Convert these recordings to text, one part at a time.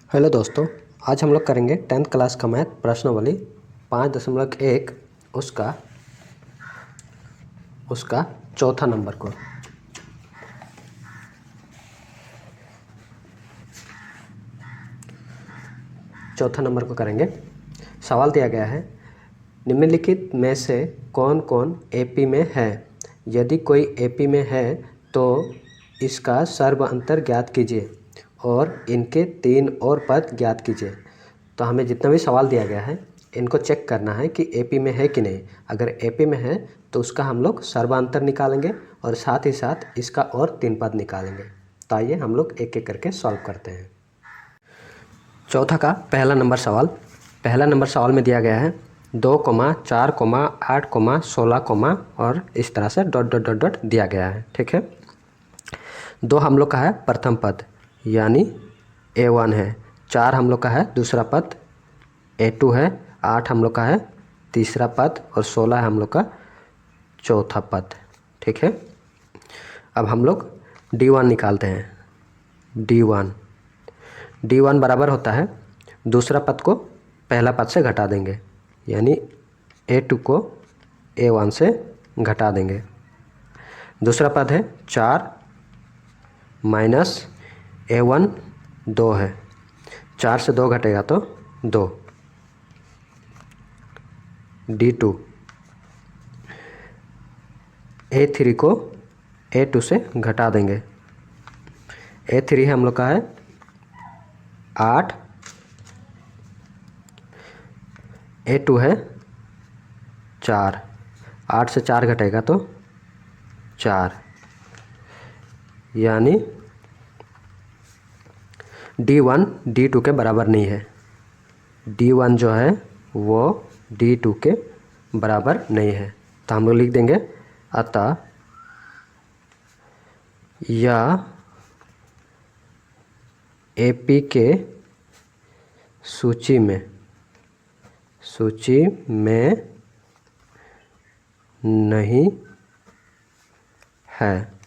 Hello दोस्तों, आज हम लोग करेंगे 10th क्लास का मैथ प्रश्नावली 5.1 उसका चौथा नंबर को। चौथा नंबर को करेंगे। सवाल दिया गया है, निम्नलिखित में से कौन कौन एपी में है। यदि कोई एपी में है तो इसका सर्व अंतर ज्ञात कीजिए और इनके 3 और पद ज्ञात कीजिए। तो हमें जितना भी सवाल दिया गया है इनको चेक करना है कि एपी में है कि नहीं। अगर एपी में है तो उसका हम लोग सर्वांतर निकालेंगे और साथ ही साथ इसका और 3 पद निकालेंगे। तो आइए हम लोग एक एक करके सॉल्व करते हैं। चौथा का पहला नंबर सवाल में दिया गया है 2, 4, 8, 16, और इस तरह से डॉट डॉट डॉट डॉट दिया गया है। ठीक है, 2 हम लोग का है प्रथम पद यानी A1 है, 4 हम लोग का है दूसरा पद A2 है, 8 हम लोग का है तीसरा पद और 16 हम लोग का चौथा पद। ठीक है, अब हम लोग D1 निकालते हैं। D1 बराबर होता है, दूसरा पद को पहला पद से घटा देंगे यानी A2 को A1 से घटा देंगे। दूसरा पद है 4 माइनस A1 2 है, 4 से 2 घटेगा तो 2। D2 A3 को A2 से घटा देंगे। A3 है हम लोग का है 8, A2 है 4, 8 से 4 घटेगा तो 4, यानी D1 D2 के बराबर नहीं है। D1 जो है वो D2 के बराबर नहीं है। तो हम लोग लिख देंगे अतः यह एपी के सूची में नहीं है।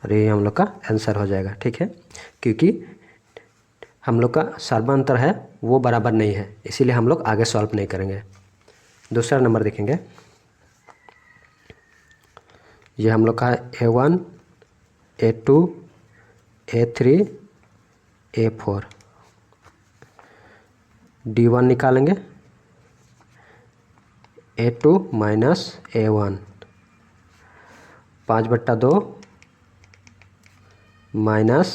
और ये हम लोग का आंसर हो जाएगा। ठीक है, क्योंकि हम लोग का सर्वांतर है वो बराबर नहीं है, इसीलिए हम लोग आगे सॉल्व नहीं करेंगे। दूसरा नंबर देखेंगे, ये हम लोग का है A1, A2, A3, A4। D1 निकालेंगे, A2 माइनस A1, 5/2 माइनस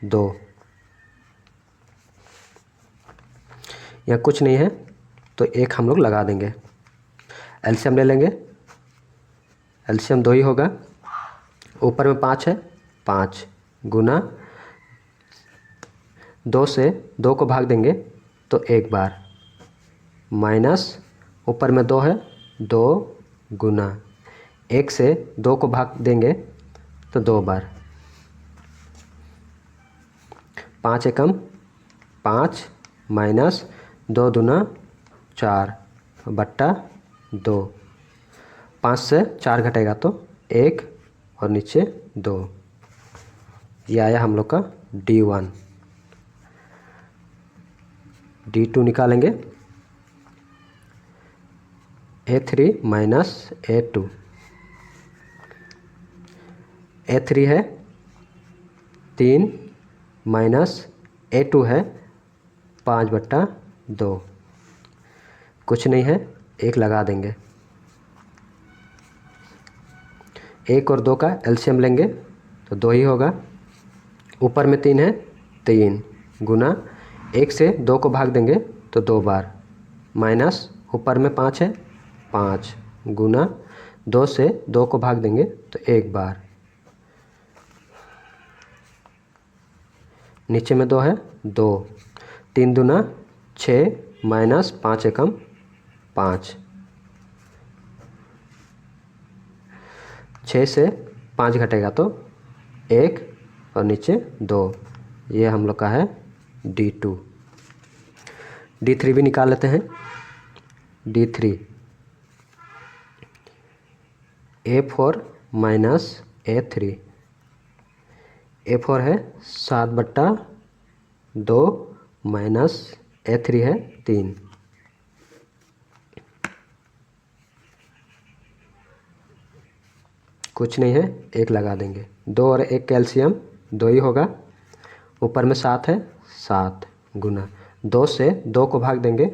2। यहाँ कुछ नहीं है तो 1 हम लोग लगा देंगे। एलसीएम ले लेंगे, एलसीएम 2 ही होगा। ऊपर में 5 है, 5 गुना 2 से 2 को भाग देंगे तो 1 बार, माइनस ऊपर में 2 है, 2 गुना 1 से 2 को भाग देंगे तो 2 बार, 5 एकम 5 माइनस 2 दूना 4 बट्टा 2, 5 से 4 घटेगा तो 1 और नीचे 2। ये आया हम लोग का D1। D2 निकालेंगे, A3 माइनस A2। A3 है 3 माइनस A2 है 5/2, कुछ नहीं है 1 लगा देंगे। 1 और 2 का एलसीएम लेंगे तो 2 ही होगा। ऊपर में 3 है, 3 गुना 1 से 2 को भाग देंगे तो 2 बार, माइनस ऊपर में 5 है, 5 गुना 2 से 2 को भाग देंगे तो 1 बार, नीचे में 2 है, 2 3 दूना 6 माइनस 5 एकम 5, 6 से 5 घटेगा तो 1 और नीचे 2। ये हम लोग का है D2। D3 भी निकाल लेते हैं। D3 A4 minus A3, A4 है 7/2 माइनस A3 है 3। कुछ नहीं है, 1 लगा देंगे। 2 और 1 कैल्शियम 2 ही होगा। ऊपर में 7 है, 7 गुना 2 से 2 को भाग देंगे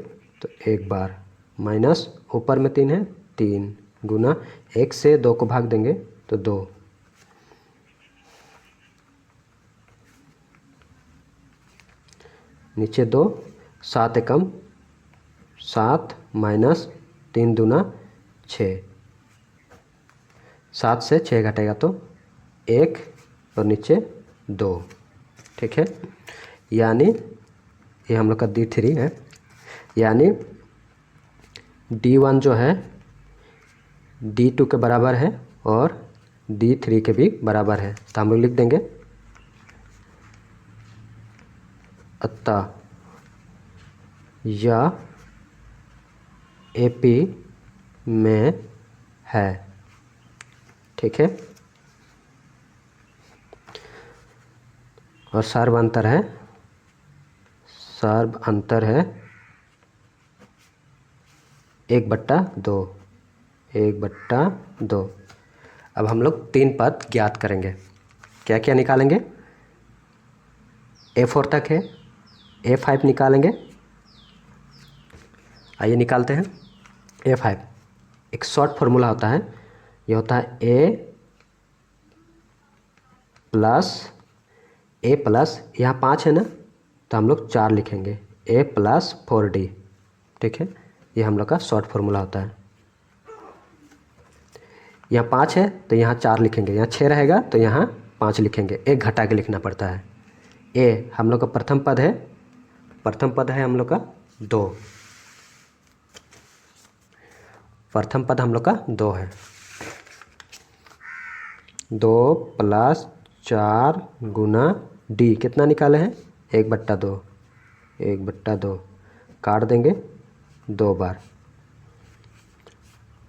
तो 1 बार, माइनस ऊपर में 3 है, 3 गुना 1 से 2 को भाग देंगे तो 2। नीचे 2, 7 एकम 7 माइनस 3 दूना 6, 7 से 6 घटेगा तो 1 और नीचे 2। ठीक है, यानी ये हम लोग का D3 है, यानी D1 जो है D2 के बराबर है और D3 के भी बराबर है। तो हम लोग लिख देंगे अतः यह AP में है। ठीक है, और सर्व अंतर है 1/2, 1/2। अब हम लोग 3 पद ज्ञात करेंगे। क्या क्या निकालेंगे? A4 तक है, A5 निकालेंगे। आइए निकालते हैं। A5 एक शॉर्ट फार्मूला होता है, ये होता है A प्लस यहाँ 5 है ना, तो हम लोग 4 लिखेंगे, A + 4D। ठीक है, ये हम लोग का शॉर्ट फार्मूला होता है। यहाँ 5 है तो यहाँ 4 लिखेंगे, यहाँ 6 रहेगा तो यहाँ 5 लिखेंगे, 1 घटा के लिखना पड़ता है। A हम लोग का प्रथम पद है हम लोग का 2, प्रथम पद हम लोग का 2 है। 2 + 4 गुना D कितना निकाले हैं? 1/2, 1/2 काट देंगे 2 बार।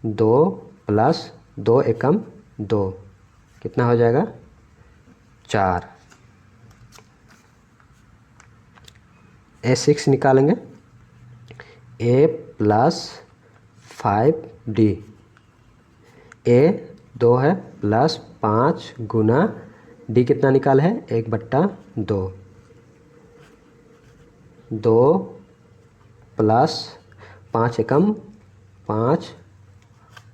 2 + 2 एकम 2 कितना हो जाएगा? 4। A6 निकालेंगे, A + 5D। A 2 है प्लस 5 गुना D कितना निकाल है? 1/2। 2 + 5 एकम 5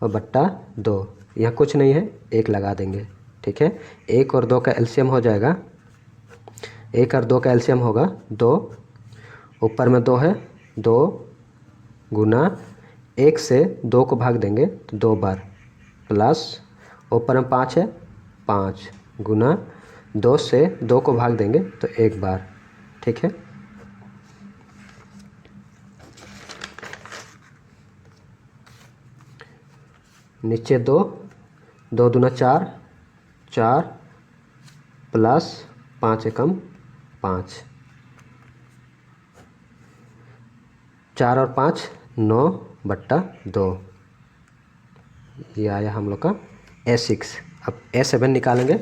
और बट्टा 2, यहाँ कुछ नहीं है, 1 लगा देंगे। ठीक है, 1 और 2 का एलसीएम हो जाएगा, 1 और 2 का एलसीएम होगा 2। ऊपर में 2 है, 2 गुना 1 से 2 को भाग देंगे तो 2 बार, प्लस ऊपर में 5 है, 5 गुना 2 से 2 को भाग देंगे तो 1 बार। ठीक है, नीचे 2, 2 दूना 4, 4 प्लस 5 एकम 5, 4 और 5 9/2। ये आया हम लोग का A6। अब A7 निकालेंगे।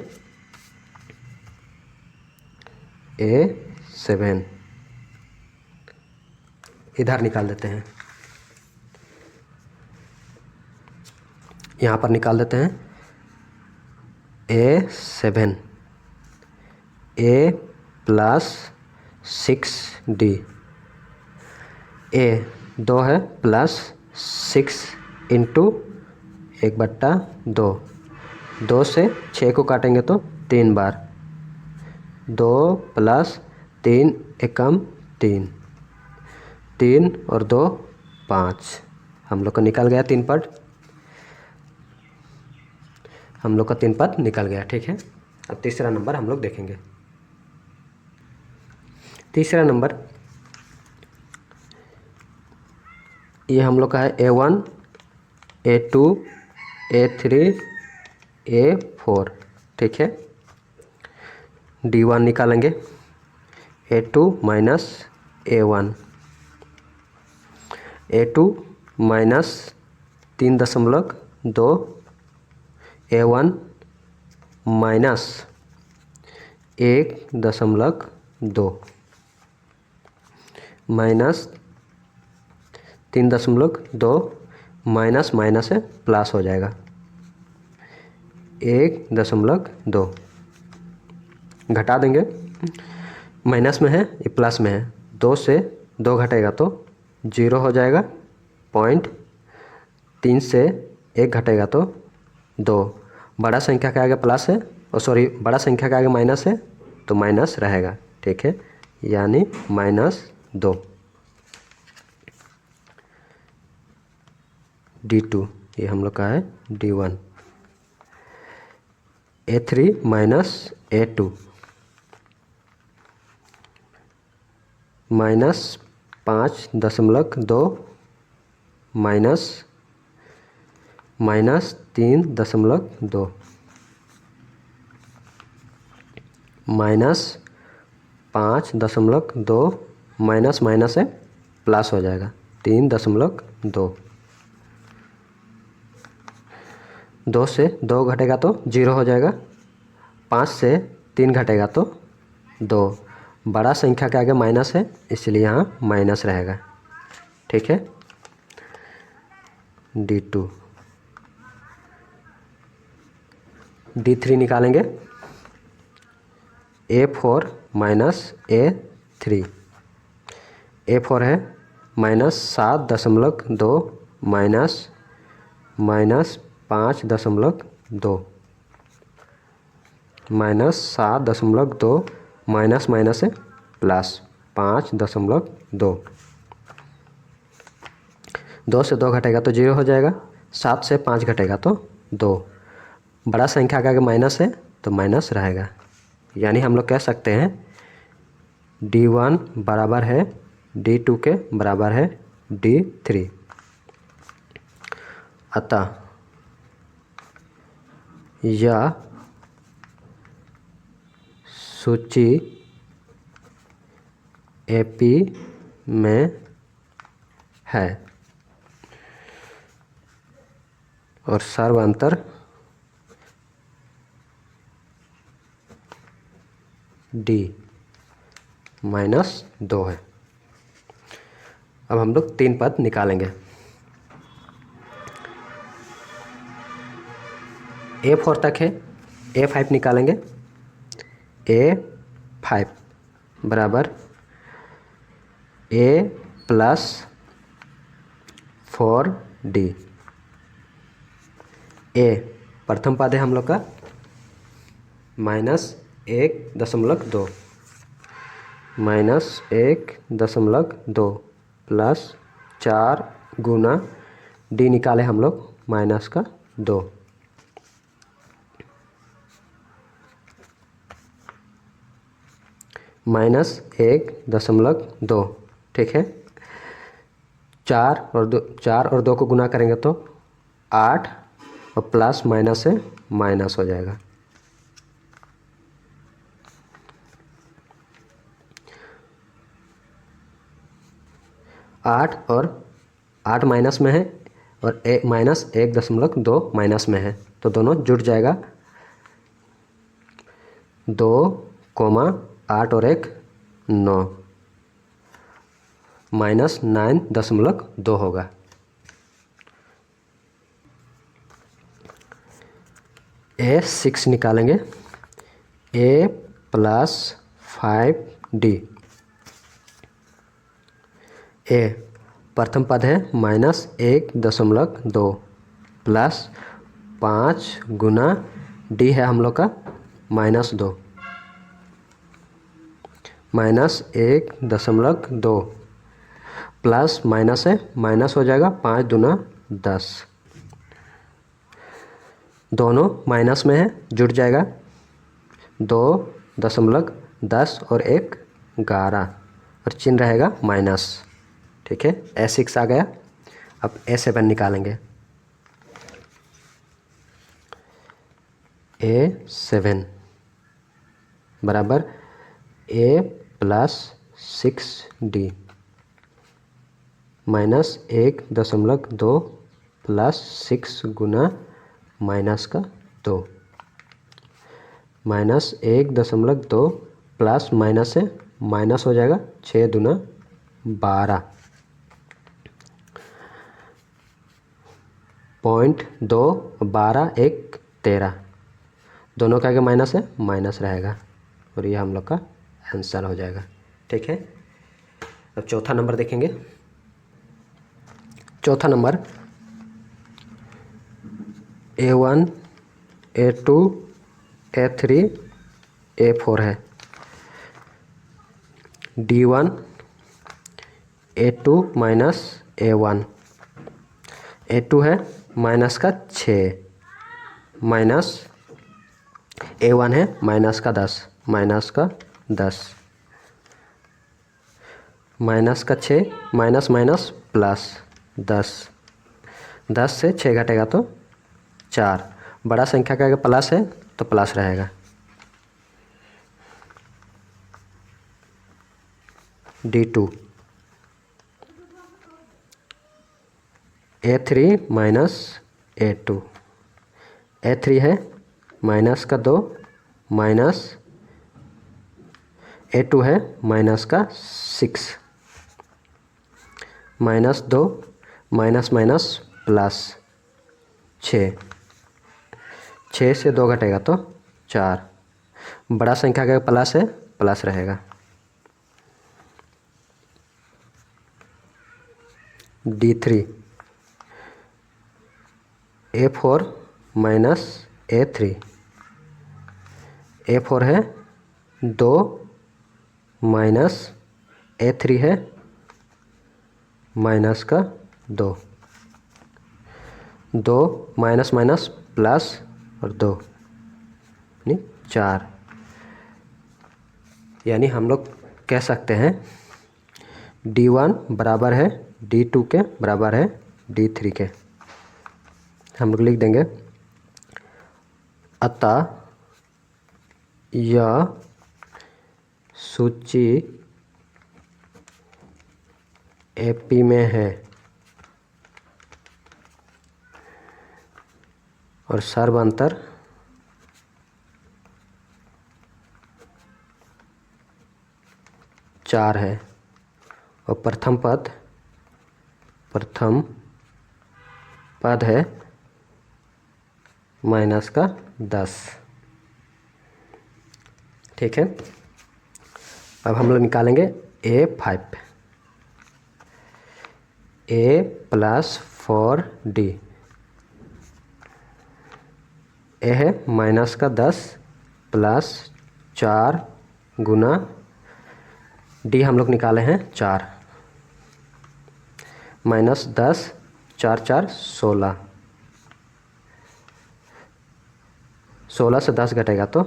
A7 इधर निकाल देते हैं, यहाँ पर निकाल देते हैं। A7 A + 6D। A 2 है प्लस 6 इंटू 1/2। 2 से 6 को काटेंगे तो 3 बार, 2 + 3 एकम 3, 3 और 2 5। हम लोग का निकल गया 3 पद, हम लोग का 3 पद निकल गया। ठीक है, अब तीसरा नंबर हम लोग देखेंगे। तीसरा नंबर ये हम लोग का है A1 A2 A3 A4। ठीक है, D1 निकालेंगे, A2 minus A1, A2 minus 3.2, A1 minus 1.2 minus 3.2 minus minus है प्लस हो जाएगा 1.2 घटा देंगे, माइनस में है ये प्लस में है, 2 से 2 घटेगा तो 0 हो जाएगा, 0.3 से 1 घटेगा तो 2, बड़ा संख्या के आगे प्लस है और सॉरी बड़ा संख्या के आगे माइनस है तो माइनस रहेगा, ठीक है, यानी -2। D2 ये हम लोग का है D1। A3 minus A2 -5.2 minus -3.2 -5.2 minus minus है प्लस हो जाएगा 3.2, 2 से 2 घटेगा तो 0 हो जाएगा, 5 से 3 घटेगा तो 2, बड़ा संख्या के आगे माइनस है इसलिए यहाँ माइनस रहेगा, ठीक है। D2 D3 निकालेंगे, A4 माइनस A3, A4 है -7.2 माइनस 5.2 -7.2 माइनस माइनस है प्लस 5.2, 2 से 2 घटेगा तो 0 हो जाएगा, 7 से 5 घटेगा तो 2, बड़ा संख्या का अगर माइनस है तो माइनस रहेगा, यानी हम लोग कह सकते हैं D1 बराबर है D2 के बराबर है D3। अतः यह सूची AP में है और सर्वांतर D-2 है। अब हम लोग 3 पद निकालेंगे। A4 तक है, A5 निकालेंगे, A5 बराबर A प्लस 4D। A प्रथम पद है हम लोग का -1.2 -1.2 प्लस 4 गुना D निकाले हम लोग -2, -1.2, ठीक है। 4 और 2 को गुना करेंगे तो 8 और प्लस माइनस से माइनस हो जाएगा, 8 और 8 माइनस में है और -1.2 माइनस में है तो दोनों जुड़ जाएगा, 2, 8 और 1 9 -9.2 होगा। A6 निकालेंगे, A प्लस 5D। A प्रथम पद है -1.2 प्लस 5 गुना D है हम लोग का -2, -1.2 प्लस माइनस है माइनस हो जाएगा, 5 दूना 10, दोनों माइनस में है जुड़ जाएगा, 2.10 और 1 11 और चिन्ह रहेगा माइनस, ठीक है। A6 आ गया। अब A7 निकालेंगे, A7 बराबर A plus 6D -1.2 plus 6 Guna -2, -1.2 plus minus से माइनस हो जाएगा, 6 दूना 12, 0.2 12 1 13, दोनों का आगे माइनस है, माइनस रहेगा और ये हम लोग का आंसर हो जाएगा। ठीक है, अब चौथा नंबर देखेंगे। चौथा number A1 A2 A3 A4 है। D1 A2 minus A1, A2 है माइनस का 6, माइनस A1 है माइनस का 10, माइनस का 10, माइनस का 6, माइनस माइनस प्लस 10, 10 से 6 घटेगा तो 4, बड़ा संख्या का अगर प्लस है तो प्लस रहेगा। D2 A3 minus A2, A3 है माइनस का 2, माइनस A2 है माइनस का 6, माइनस 2, माइनस माइनस प्लस 6, 6 से 2 घटेगा तो 4, बड़ा संख्या का प्लस है, प्लस रहेगा। D3 A4 minus A3, A4 है 2, माइनस A3 है माइनस का 2, 2 माइनस माइनस प्लस और 2 यानी 4, यानी हम लोग कह सकते हैं D1 बराबर है D2 के बराबर है D3 के। हम लोग लिख देंगे अतः यह सूची AP में है और सर्वांतर चार है और प्रथम पद है माइनस का 10। ठीक है, अब हम लोग निकालेंगे A5, A plus 4D, A है माइनस का 10 प्लस 4 गुना D हम लोग निकाले हैं 4, माइनस 10, 4 4 16, 16 से 10 घटेगा तो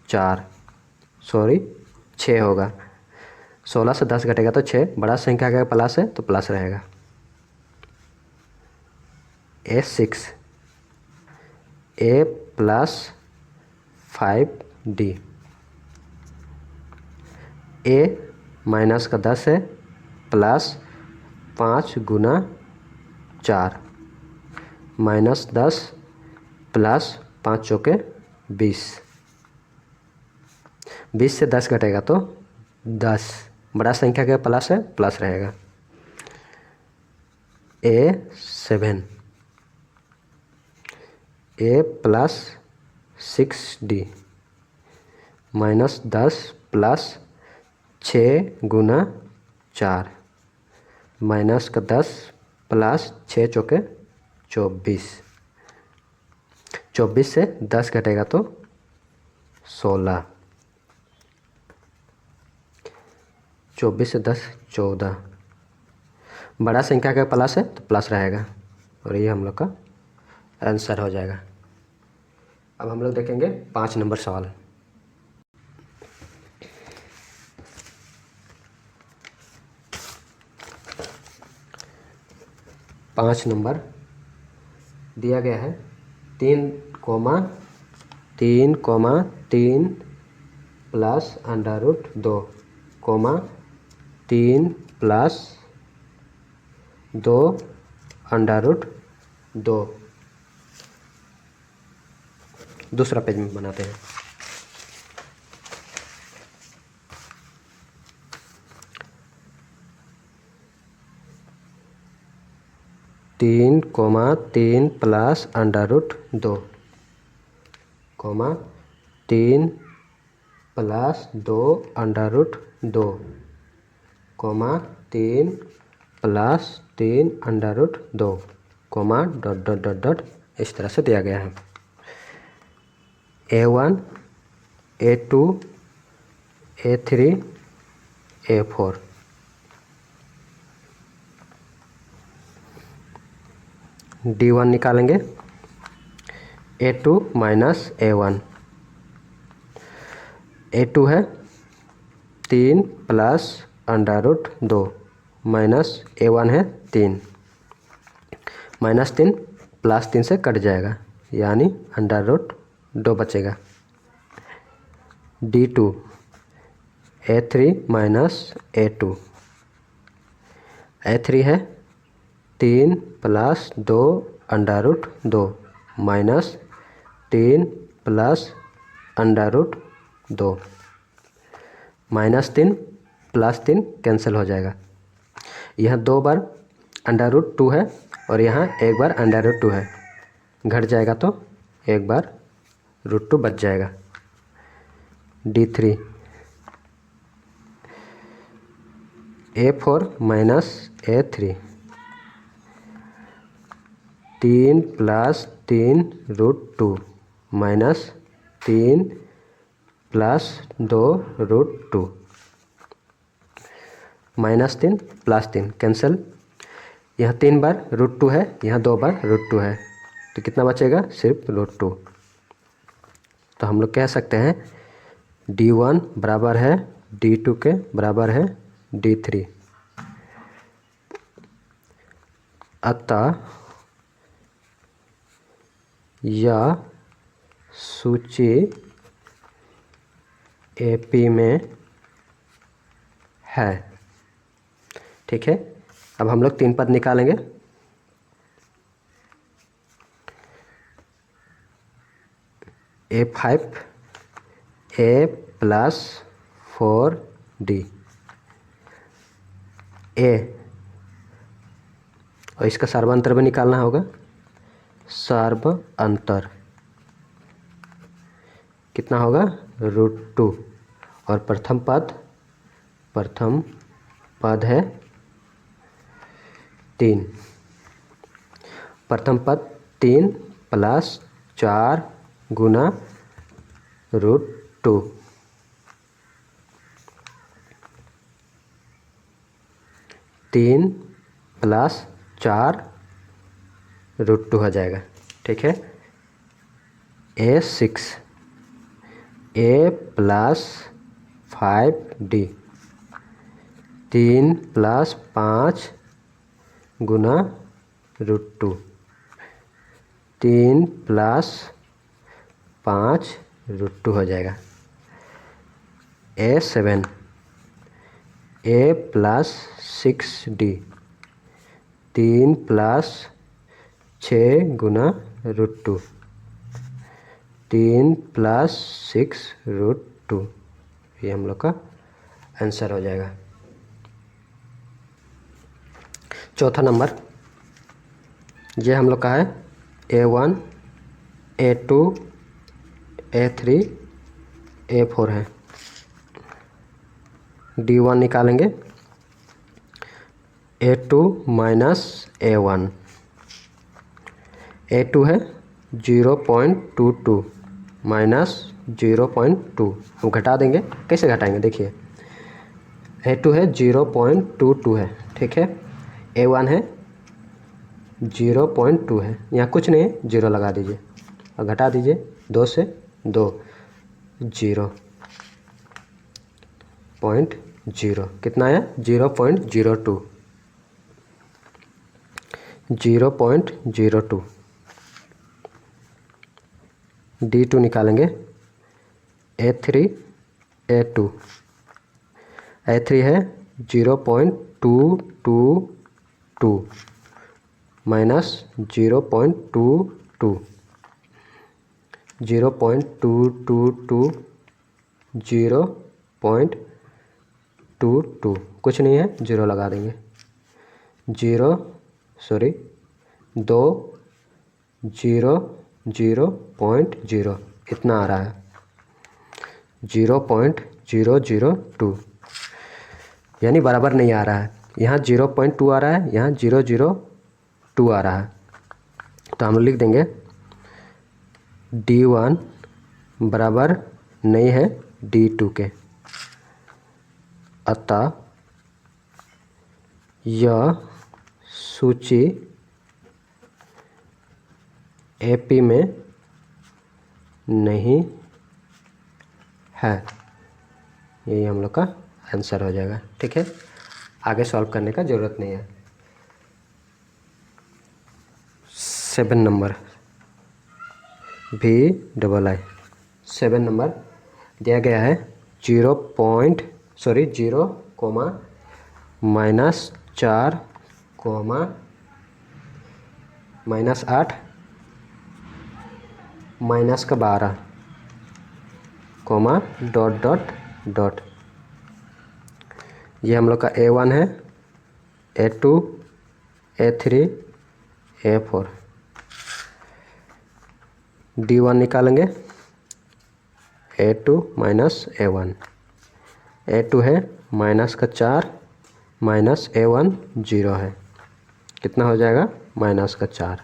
6 होगा, 16 से 10 घटेगा तो 6, बड़ा संख्या का प्लस है तो प्लस रहेगा। A6 A plus 5D, A minus का 10 है प्लस 5 गुना 4, माइनस 10 प्लस 5 चौके 20, 20 से 10 घटेगा तो 10, बड़ा संख्या का प्लस है प्लस रहेगा। A7 A plus 6D, minus 10 plus 6 Guna 4, minus का 10 प्लस 6 चौके 24, 24 से 10 घटेगा तो 16, 24 से 10 14, बड़ा संख्या का प्लस है तो प्लस रहेगा और ये हम लोग का आंसर हो जाएगा। अब हम लोग देखेंगे 5 नंबर सवाल। पाँच नंबर दिया गया है 3, 3 प्लस √2, 3 प्लस 2 √2। दूसरा पेज में बनाते हैं। 3 plus under root 2 3 plus 2 under root 2 3 plus 3 under root 2 dot dot dot dot इस तरह से दिया गया है। A1 A2 A3 A4 D1 निकालेंगे। A2 minus A1। A2 है 3 plus under root 2 minus A1 है 3। -3 प्लस 3 से कट जाएगा, यानी अंडर रूट 2 बचेगा। D2 A3 minus A2। A3 है 3 plus 2 under root 2 minus 3 plus under root 2। -3 plus 3 cancel हो जाएगा। यह 2 बार अंडर रूट 2 है और यहाँ एक बार अंडर रूट 2 है, घट जाएगा तो एक बार रूट 2 बच जाएगा। D3 A4 minus A3। 3 plus 3 root 2 minus 3 plus 2 root 2। -3 plus 3 cancel. यहाँ 3 बार रूट 2 है, यहाँ 2 बार रूट 2 है, तो कितना बचेगा? सिर्फ रूट 2। तो हम लोग कह सकते हैं D1 बराबर है D2 के बराबर है D3। अतः यह सूची AP में है। ठीक है, अब हम लोग 3 पद निकालेंगे। A5 A plus 4D A, और इसका सर्वांतर भी निकालना होगा। सर्व अंतर कितना होगा? रूट 2। और प्रथम पद है 3। प्रथम पद 3 प्लस 4 गुना रूट 2। तीन प्लस 4 रूट 2 हो जाएगा। ठीक है, A6 A plus 5D 3 plus 5 गुना रूट 2। 3 प्लस 5 रूट 2 हो जाएगा। A7 A plus 6D 3 plus 6 गुना रूट 2। 3 प्लस 6 रूट 2, ये हम लोग का आंसर हो जाएगा। चौथा नंबर, ये हम लोग का है A1 A2 A3 A4 है। D1 निकालेंगे। A2 minus A1। A2 है 0.22 माइनस 0.2, हम घटा देंगे। कैसे घटाएंगे? देखिए, A2 है 0.22 है। ठीक है, A1 है 0.2 है, यहाँ कुछ नहीं है, 0 लगा दीजिए और घटा दीजिए। 2 से 2 0.0 कितना है? 0.02। 0.02। D2 निकालेंगे। A3 A2 A3 है 0.222 माइनस 0.22 0.222 0.22 कुछ नहीं है, 0 लगा देंगे। 0 2 0 0.0 इतना आ रहा है, 0.002, यानी बराबर नहीं आ रहा है। यहाँ 0.2 आ रहा है, यहाँ 002 आ रहा है। तो हम लिख देंगे D1 बराबर नहीं है D2 के, अतः यह सूची AP में नहीं है। यही हम लोग का आंसर हो जाएगा। ठीक है, आगे सॉल्व करने का ज़रूरत नहीं है। 7 नंबर VII 7 नंबर दिया गया है 0, -4, -8, -12, डॉट। ये हम लोग का A1 है, A2, A3, A4। D1 निकालेंगे, A2 - A1। A2 है -4, -A1 0 है, कितना हो जाएगा -4।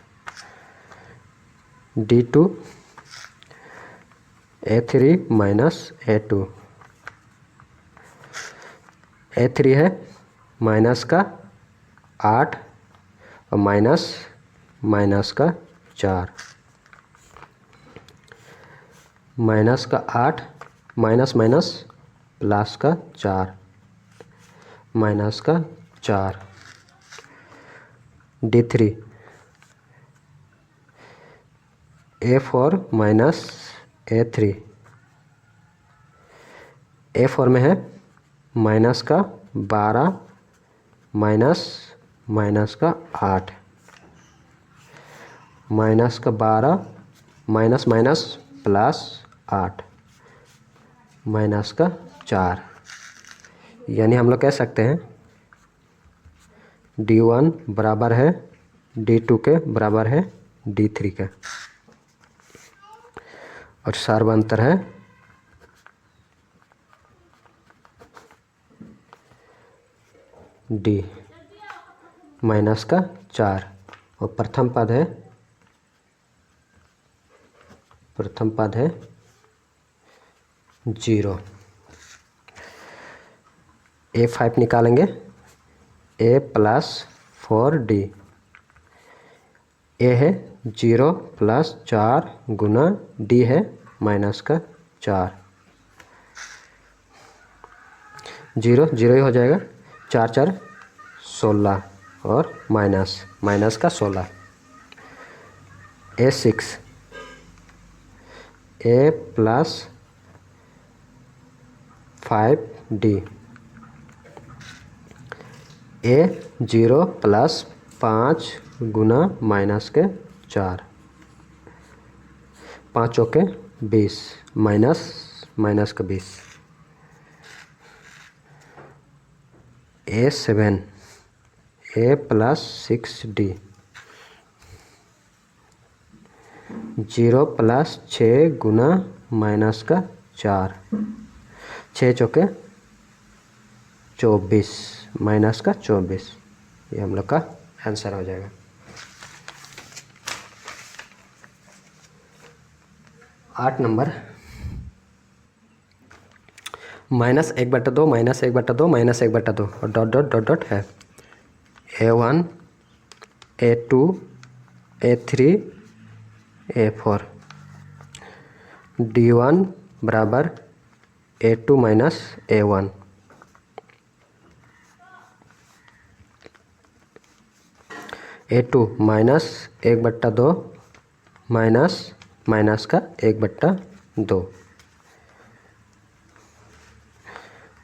D2 A3 - A2, A3 है -8 और -4, -8 +4 -4। D3 A4 - A3, A4 में है -12 -8, -12 +8 -4, यानी हम लोग कह सकते हैं D1 बराबर है D2 के बराबर है D3 के, और सार्वंतर है D -4, और प्रथम पद है 0। A5 निकालेंगे, A + 4D। A है 0 + 4 गुना D है -4, 0 0 ही हो जाएगा, 4 4 16 और -16। A6 A + 5D। A 0 + 5 गुना -4, 5 चौके 20 -20। A7 A + 6D, 0 + 6 गुना -4, 6 चौके 24 -24। ये हम लोग का आंसर हो जाएगा। 8 नंबर -1/2 -1/2 -1/2 और डॉट है। A1 A2 A3 A4। D1 बराबर A2 - A1। A2 -1/2 माइनस का 1/2,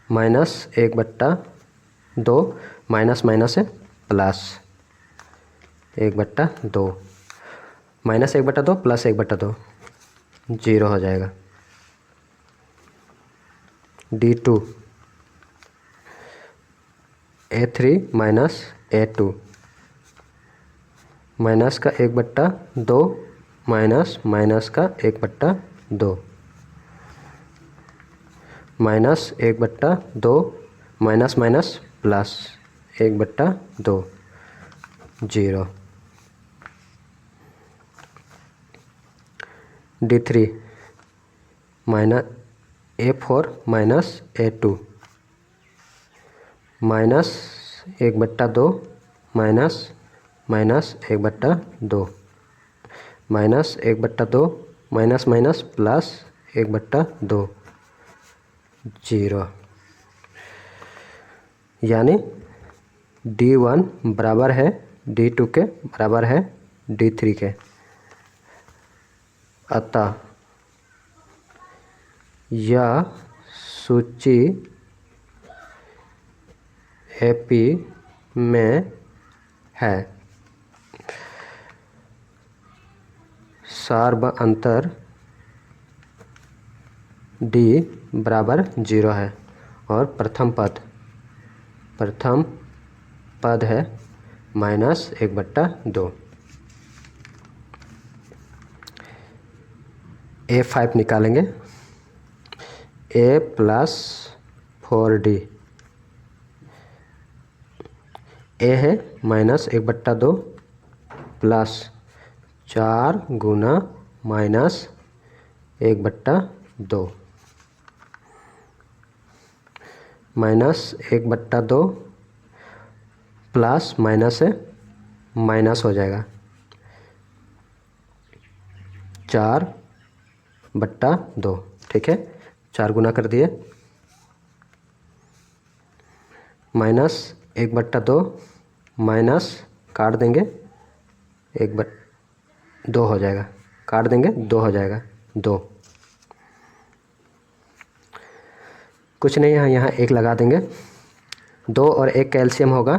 -1/2, माइनस है प्लस 1/2, -1/2 + 1/2 0 हो जाएगा। D2 A3 - A2, माइनस का 1/2 माइनस माइनस का 1/2 minus 1/2 minus minus plus 1/2 0। D3 minus A4 minus A2 minus 1/2 minus minus 1/2 minus 1/2 minus minus plus 1/2 0। यानी D1 बराबर है D2 के बराबर है D3 के। अतः यह सूची AP में है। सार व अंतर D बराबर 0 है और प्रथम पद है माइनस 1/2। A5 निकालेंगे। A प्लस 4D A है माइनस 1/2 प्लस 4 गुना माइनस 1/2 माइनस 1/2 प्लस माइनस से माइनस हो जाएगा 4/2। ठीक है, 4 गुना कर दिए। माइनस 1/2 माइनस काट देंगे 1/2 हो जाएगा, काट देंगे 2 हो जाएगा 2। कुछ नहीं है, यहाँ 1 लगा देंगे। 2 और 1 का एलसीएम होगा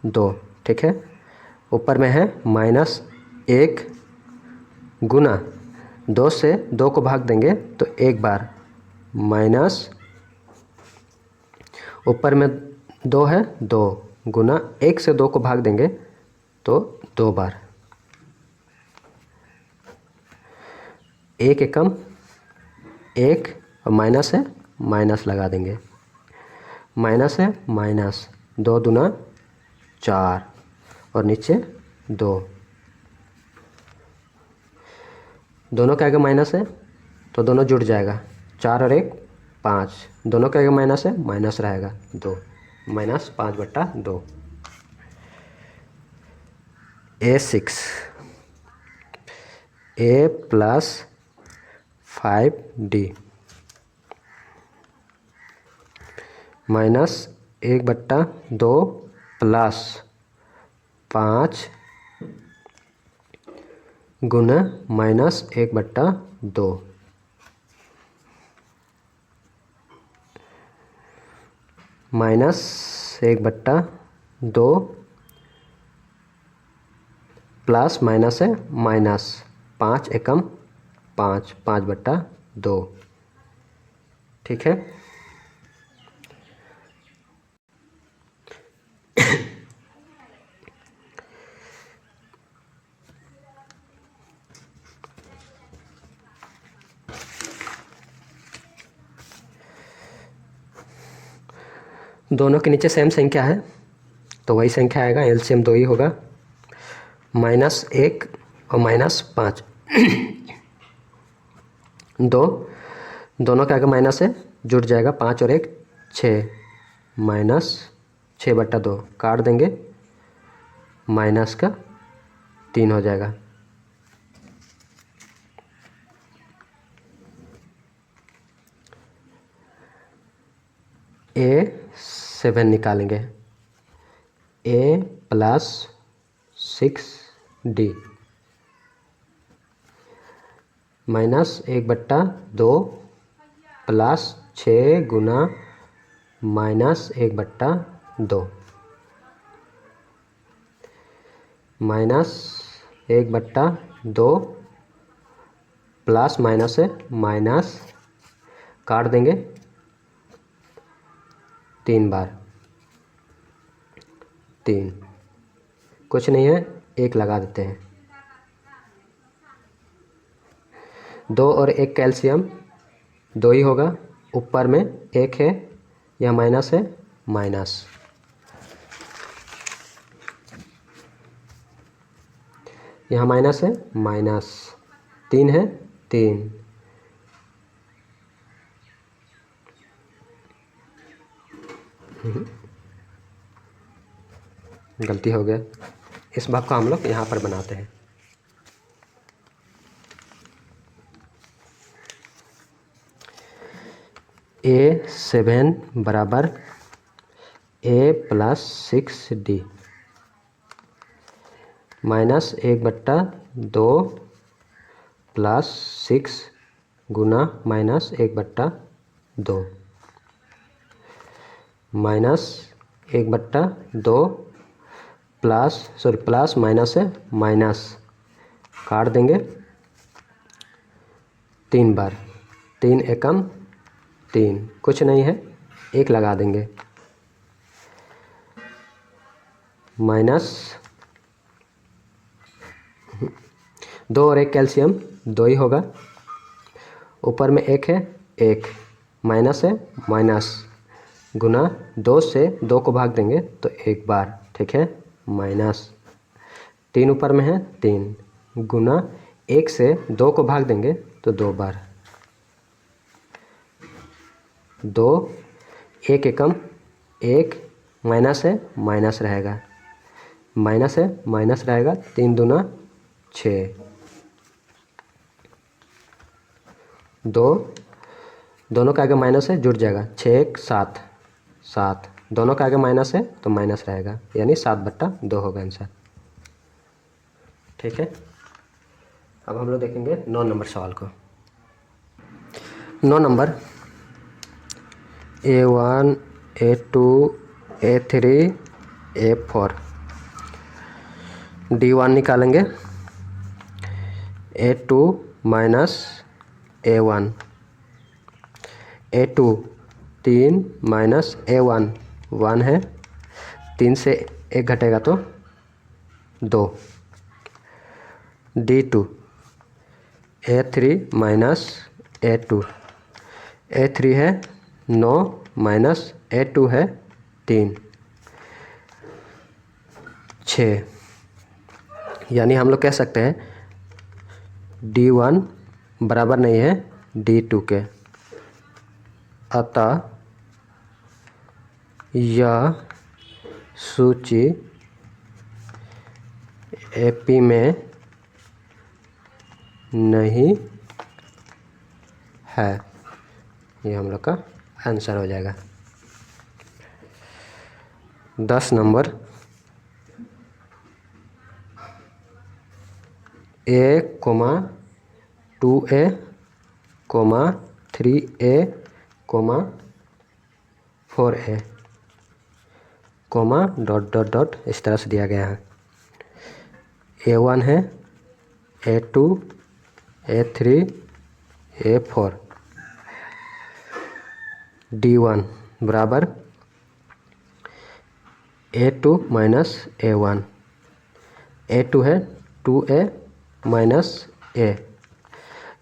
2। ठीक है, ऊपर में है माइनस 1 गुना 2 से 2 को भाग देंगे तो 1 बार माइनस ऊपर में 2 है 2 गुना 1 से 2 को भाग देंगे तो 2 बार। 1 एकम 1 और माइनस है माइनस लगा देंगे। माइनस है माइनस 2 दूना 4 और नीचे 2। दोनों का आगे माइनस है तो दोनों जुड़ जाएगा। 4 और 1 5, दोनों का आगे माइनस है माइनस रहेगा 2, minus 5/2। A6 A plus 5D minus 1/2 plus 5 Guna minus 1/2 minus 1/2 plus minus है माइनस 5 एकम 5, 5/2। ठीक है, दोनों के नीचे सेम संख्या है तो वही संख्या आएगा, एलसीएम 2 ही होगा। -1 और -5 दोनों के आगे माइनस है, जुड़ जाएगा 5 और 1 6, माइनस 6/2 काट देंगे माइनस का 3 हो जाएगा। A7 निकालेंगे। A plus 6D minus 1/2 plus 6 Guna minus 1/2 minus 1/2 plus minus है माइनस काट देंगे 3 बार 3। कुछ नहीं है, 1 लगा देते हैं। 2 और 1 कैल्शियम 2 ही होगा, ऊपर में 1 है, यह माइनस है, माइनस। यहाँ माइनस है, माइनस। 3 है, 3। गलती हो गया, इस भाग को हम लोग यहाँ पर बनाते हैं। A7 बराबर A+6D माइनस 1/2 प्लस 6 गुना माइनस 1/2 माइनस 1/2 प्लस माइनस है, माइनस काट देंगे 3 बार। 3 एकम 3, कुछ नहीं है, 1 लगा देंगे, माइनस 2 और 1 कैल्शियम 2 ही होगा, ऊपर में 1 है, 1 माइनस है, माइनस गुना 2 से 2 को भाग देंगे तो 1 बार, ठीक है, माइनस 3 ऊपर में है, 3 गुना 1 से 2 को भाग देंगे तो 2 बार, 2 1 एकम 1 माइनस है, माइनस रहेगा, माइनस है, माइनस रहेगा, 3 दूना 6, 2 दोनों के आगे माइनस है, जुड़ जाएगा, 6 1 7, 7 दोनों के आगे माइनस है तो माइनस रहेगा, यानी 7/2 होगा आंसर, ठीक है। अब हम लोग देखेंगे 9 नंबर सवाल को। 9 number A1 A2 A3 A4 D1 निकालेंगे, A2 minus A1, A2 3 minus A1 1 है, 3 से 1 घटेगा तो 2, D2 A3 minus A2, A3 है 9 माइनस A2 है 3, 6, यानी हम लोग कह सकते हैं D1 बराबर नहीं है D2 के, अतः यह सूची AP में नहीं है, ये हम लोग का आंसर हो जाएगा। 10 number A, 2A, 3A, 4A, dot dot dot इस तरह से दिया गया है। A1 है, A2, A3, A4, D1 बराबर A2 माइनस A1, A2 है 2A माइनस A,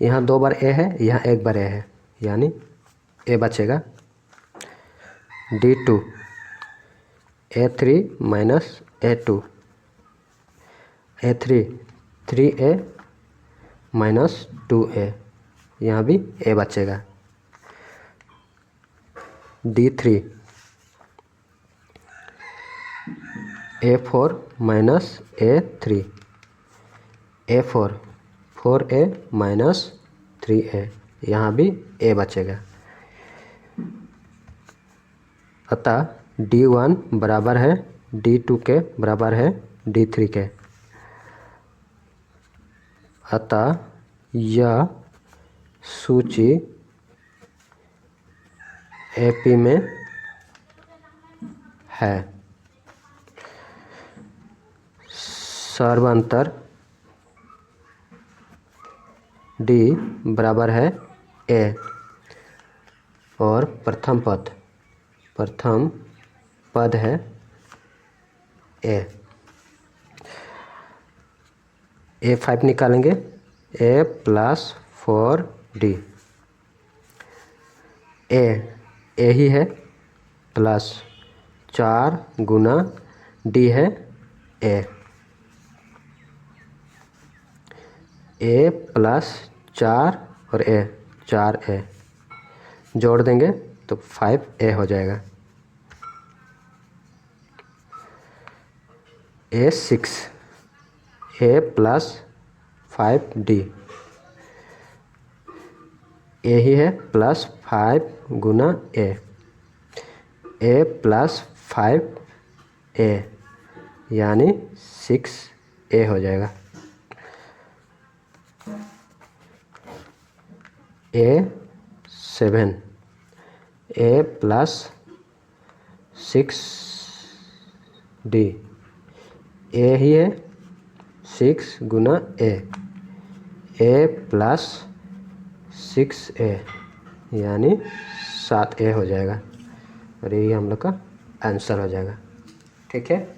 यहाँ 2 बार A है, यहाँ 1 बार A है, यानी A बचेगा, D2 A3 minus A2, A3 3A minus 2A, यहाँ भी A बचेगा, D3 A4 minus A3, A4 4A minus 3A, यहाँ भी A बचेगा, अतः D1 बराबर है D2 के बराबर है D3 के, अतः यह सूची AP में है। सर्वांतर D बराबर है A और प्रथम पद है A, A5 निकालेंगे, A प्लस 4D, ए ही है प्लस 4 गुना D है ए प्लस 4 और 4A जोड़ देंगे तो 5A हो जाएगा। A6 A प्लस 5D, ए ही है प्लस 5 गुना ए प्लस 5A यानी 6A हो जाएगा। A7 A प्लस 6D, ए ही है 6 गुना ए प्लस 6A यानी 7A हो जाएगा और यही हम लोग का आंसर हो जाएगा। ठीक है,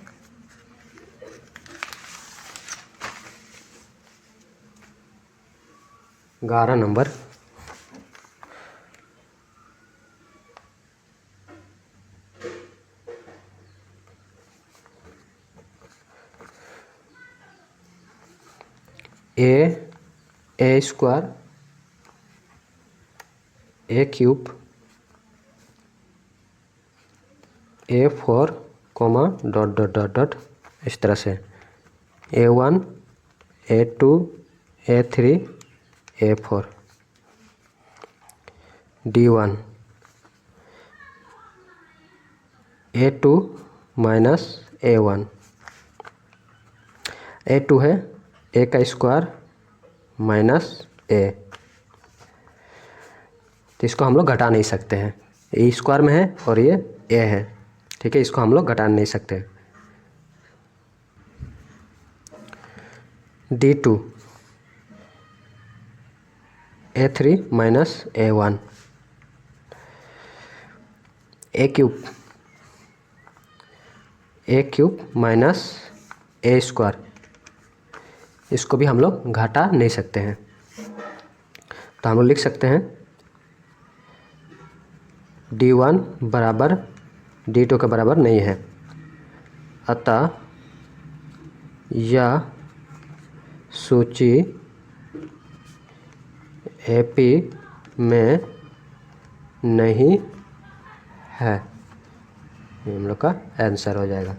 ग्यारह number, A square A cube A4 comma dot dot dot dot इस तरह से A1 A2 A3 A4 D1 A2 minus A1, A2 है A का स्क्वायर माइनस A, तो इसको हम लोग घटा नहीं सकते हैं, ये स्क्वायर में है और ये A है। ठीक है, इसको हम लोग घटा नहीं सकते। D2 A3 minus A1 A cube minus A square, इसको भी हम लोग घटा नहीं सकते हैं, तो हम लोग लिख सकते हैं D1 बराबर D2 के बराबर नहीं है, अतः यह सूची AP में नहीं है, ये हम लोग का आंसर हो जाएगा।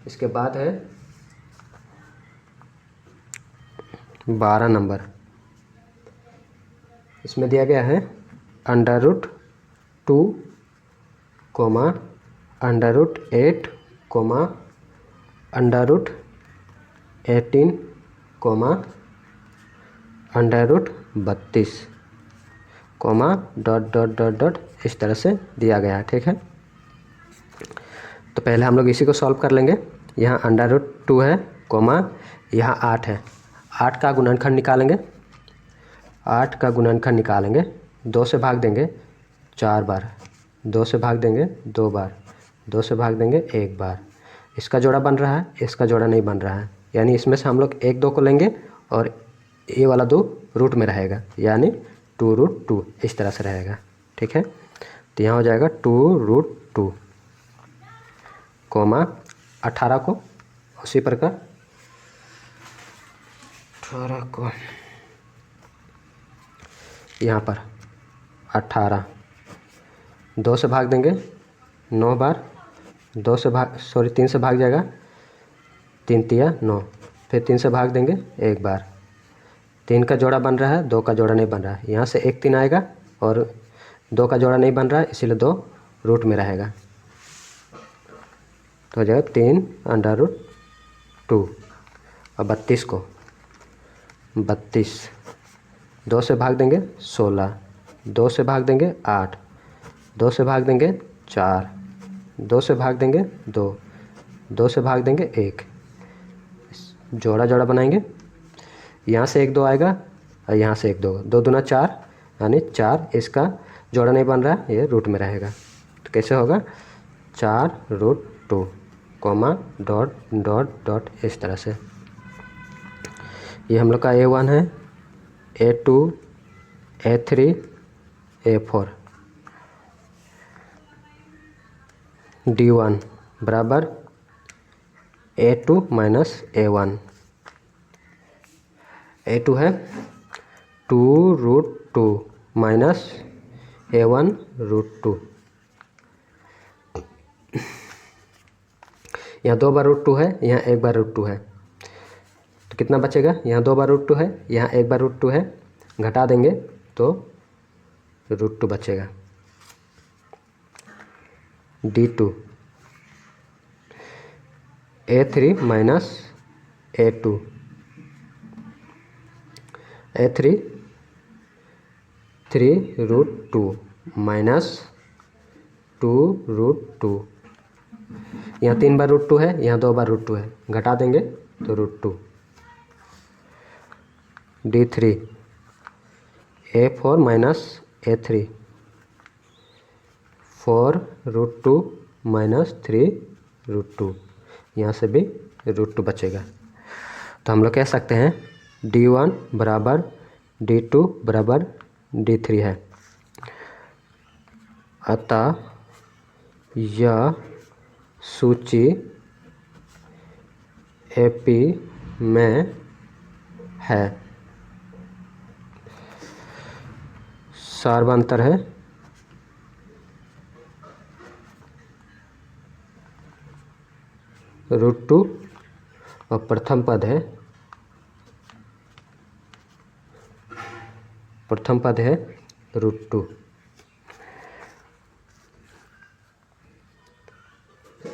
इसके बाद है 12 नंबर, इसमें दिया गया है √2 comma √8 comma √18 comma √32 comma dot dot dot dot इस तरह से दिया गया है। ठीक है, तो पहले हम लोग इसी को सॉल्व कर लेंगे। यहाँ √2 है कोमा यहाँ 8 है, 8 का गुणनखंड निकालेंगे, 8 का गुणनखंड निकालेंगे, 2 से भाग देंगे 4 बार, 2 से भाग देंगे 2 बार, 2 से भाग देंगे 1 बार। इसका जोड़ा बन रहा है, इसका जोड़ा नहीं बन रहा है, यानी इसमें से हम लोग 1 2 को लेंगे और ये वाला 2 रूट में रहेगा, यानी 2√2 इस तरह से रहेगा। ठीक है, तो यहाँ हो जाएगा 2√2 कोमा 18 को उसी प्रकार 18 को यहाँ पर 18, 2 से भाग देंगे 9 बार, 3 से भाग जाएगा, 3 तिया 9, फिर 3 से भाग देंगे 1 बार, 3 का जोड़ा बन रहा है, 2 का जोड़ा नहीं बन रहा है, यहाँ से 1 3 आएगा और 2 का जोड़ा नहीं बन रहा है, इसीलिए 2 रूट में रहेगा, तो हो जाएगा 3√2 और 32 को 32, 2 से भाग देंगे 16, 2 से भाग देंगे 8, 2 से भाग देंगे 4, 2 से भाग देंगे 2, 2 से भाग देंगे 1, जोड़ा जोड़ा बनाएंगे, यहाँ से 1 2 आएगा और यहाँ से 1 2, 2 दूना 4 यानी 4, इसका जोड़ा नहीं बन रहा है, ये रूट में रहेगा, तो कैसे होगा 4√2 कॉमा डॉट डॉट डॉट इस तरह से। ये हम लोग का A1 है, A2, A3, A4। D1 बराबर A2 माइनस A1। A2 है 2√2 माइनस A1√2। यहाँ 2 बार √2 है, यहाँ 1 बार √2 है, तो कितना बचेगा? यहाँ 2 बार √2 है, यहाँ 1 बार √2 है, घटा देंगे तो √2 बचेगा। D2 A3 minus A2। A3 3√2 minus 2√2। यहाँ 3 बार √2 है, यहाँ 2 बार √2 है, घटा देंगे तो √2। D3 A4 minus A3। 4√2 minus 3√2, यहाँ से भी √2 बचेगा। तो हम लोग कह सकते हैं D1 बराबर D2 बराबर D3 है। अतः यह सूची AP में है। सार्वंतर है √2 और प्रथम पद है √2।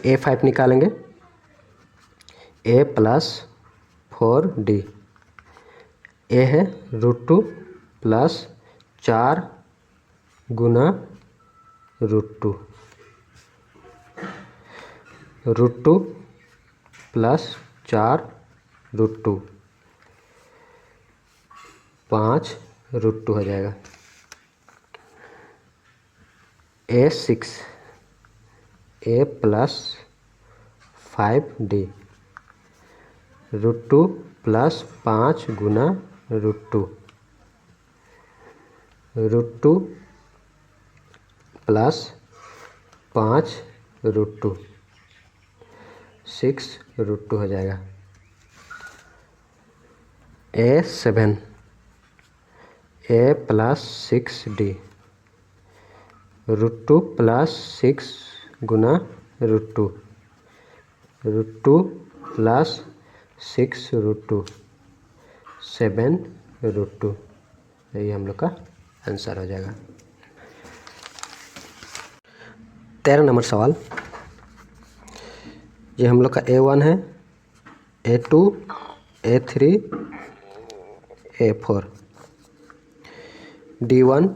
A5 निकालेंगे, A प्लस 4D। A है √2 प्लस 4 गुना √2, √2 प्लस 4√2, 5√2 हो जाएगा। A6 A plus 5D, √2 plus 5 Guna √2, √2 plus 5√2, 6√2 हो जाएगा। A7 A plus 6D, √2 plus 6 Guna √2, √2 plus 6√2, 7√2। यही हम लोग का आंसर हो जाएगा। 13 नंबर सवाल। ये हम लोग का A1 है, A2, A3, A4। D1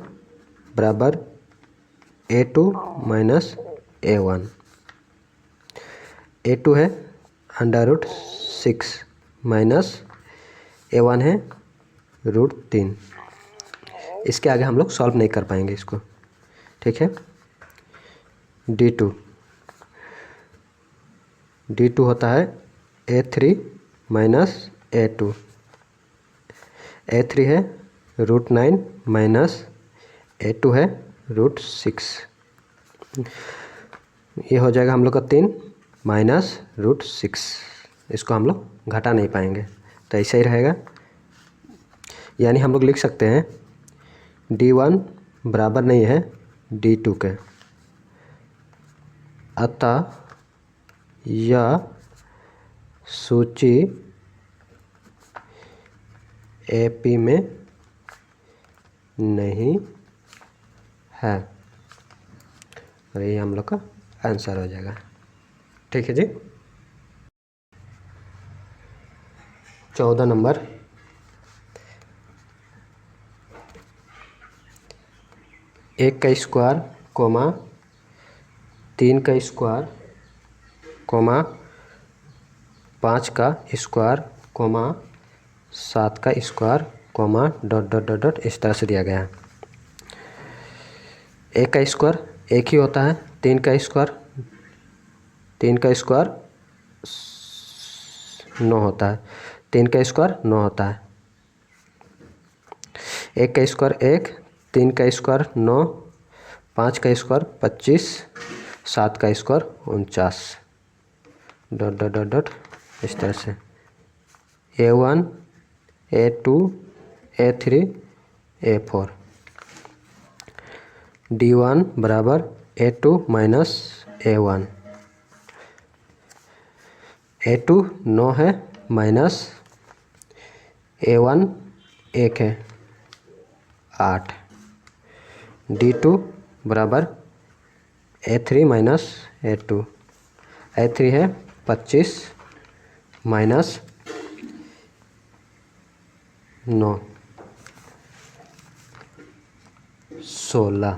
बराबर A2 माइनस A1। A2 है √6 माइनस A1 है √3। इसके आगे हम लोग सॉल्व नहीं कर पाएंगे इसको, ठीक है। D2 होता है A3 माइनस A2। A3 है √9 माइनस A2 है √6। ये हो जाएगा हम लोग का 3 माइनस √6। इसको हम लोग घटा नहीं पाएंगे, तो ऐसा ही रहेगा। यानी हम लोग लिख सकते हैं D1 बराबर नहीं है D2 के। अतः यह सूची AP में नहीं है, और ये हम लोग का आंसर हो जाएगा, ठीक है जी। 14 नंबर। एक का स्क्वायर कोमा 3 का स्क्वायर कोमा 5 का स्क्वायर कोमा 7 का square comma dot dot dot dot इस तरह से दिया गया है। एक का स्क्वायर एक ही होता है, 3 का स्क्वायर 9 होता है। 3 का स्क्वायर 9 होता है। 1 का स्क्वायर 1, 3 का स्क्वायर 9, 5 का स्क्वायर 25, 7 का square 49, dot dot dot dot इस तरह से A1 A2 A3 A4। D1 बराबर A2 माइनस A1। A2 9 है माइनस A1 1 है 8। D2 बराबर A3 माइनस A2। A3 है 25 माइनस 9 16।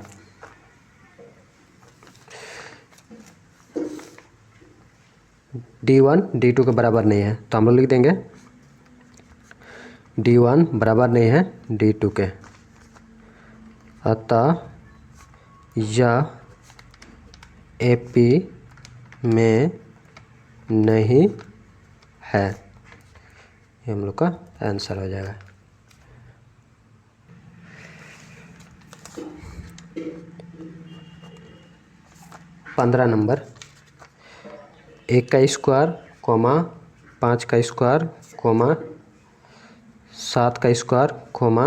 D1 D2 के बराबर नहीं है तो हम लोग लिख देंगे D1 बराबर नहीं है D2 के, अतः यह AP में नहीं है। ये हम लोग का आंसर हो जाएगा। पंद्रह नंबर 1 का स्क्वायर कोमा 5 का स्क्वायर कोमा 7 का square comma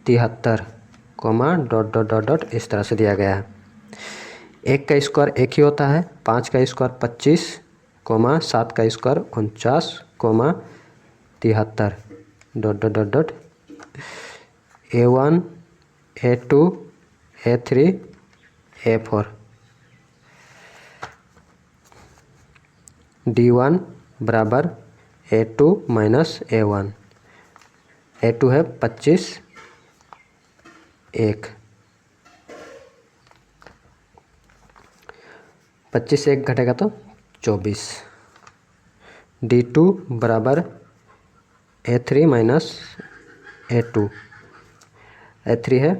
73 comma dot dot dot dot इस तरह से दिया गया है। 1 का स्क्वायर 1 ही होता है, 5 का स्क्वायर 25 कोमा 7 का square 49 comma 73 dot dot dot dot A1 A2 A3 A4। D1 बराबर A2 माइनस A1। A2 है 25 1, 25 1 घटेगा तो 24। D2 बराबर A3 माइनस A2। A3 है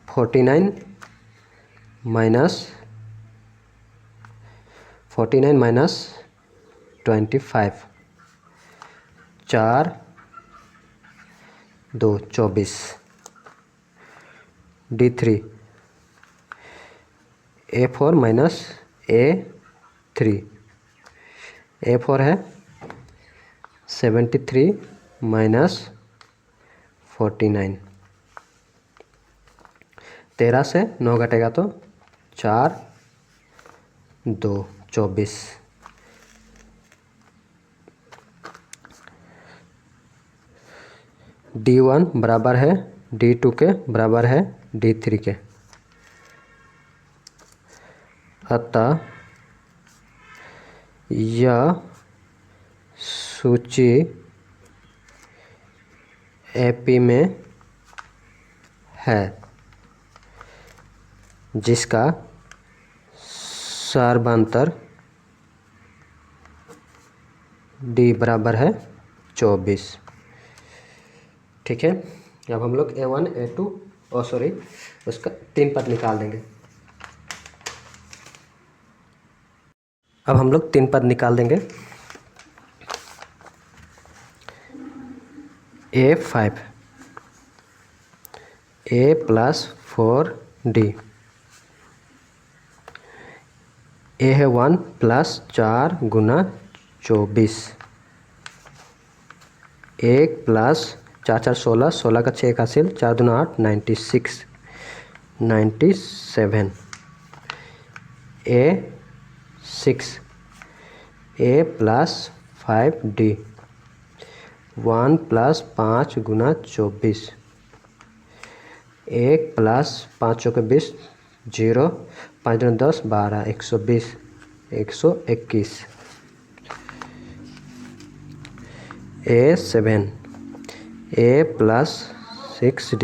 49 minus 25, 4 2 24। D3 A4 minus A3। A4 है 73 माइनस 49। 13 से 9 घटेगा तो 4 2 24। D1 बराबर है D2 के बराबर है D3 के, अतः यह सूची AP में है जिसका सर्वांतर D बराबर है 24। ठीक है, अब हम लोग A1 A2 उसका 3 पद निकाल देंगे। अब हम लोग 3 पद निकाल देंगे। A5 A plus 4D। A है 1 प्लस 4 गुना 24। 1 प्लस 4 4 16, 16 का 6 का हासिल, 4 दूना 8 96 97। A6 A plus 5D। 1 plus 5 Guna 24। 1 plus 5 चौके 20 0, 5 दूना 10 12 120 121। A7 A plus 6D।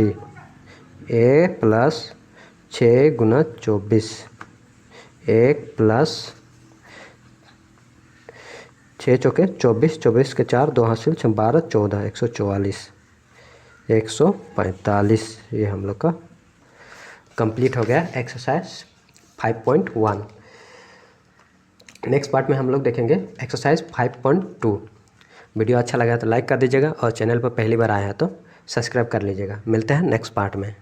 A plus 6 Guna 24। 1 plus 6 चौके 24, 24 के 4 2 हासिल 12 14 144 145। ये हम लोग का कंप्लीट हो गया एक्सरसाइज 5.1। नेक्स्ट पार्ट में हम लोग देखेंगे एक्सरसाइज 5.2। वीडियो अच्छा लगा तो लाइक कर दीजिएगा और चैनल पर पहली बार आया है तो सब्सक्राइब कर लीजिएगा। मिलते हैं नेक्स्ट पार्ट में।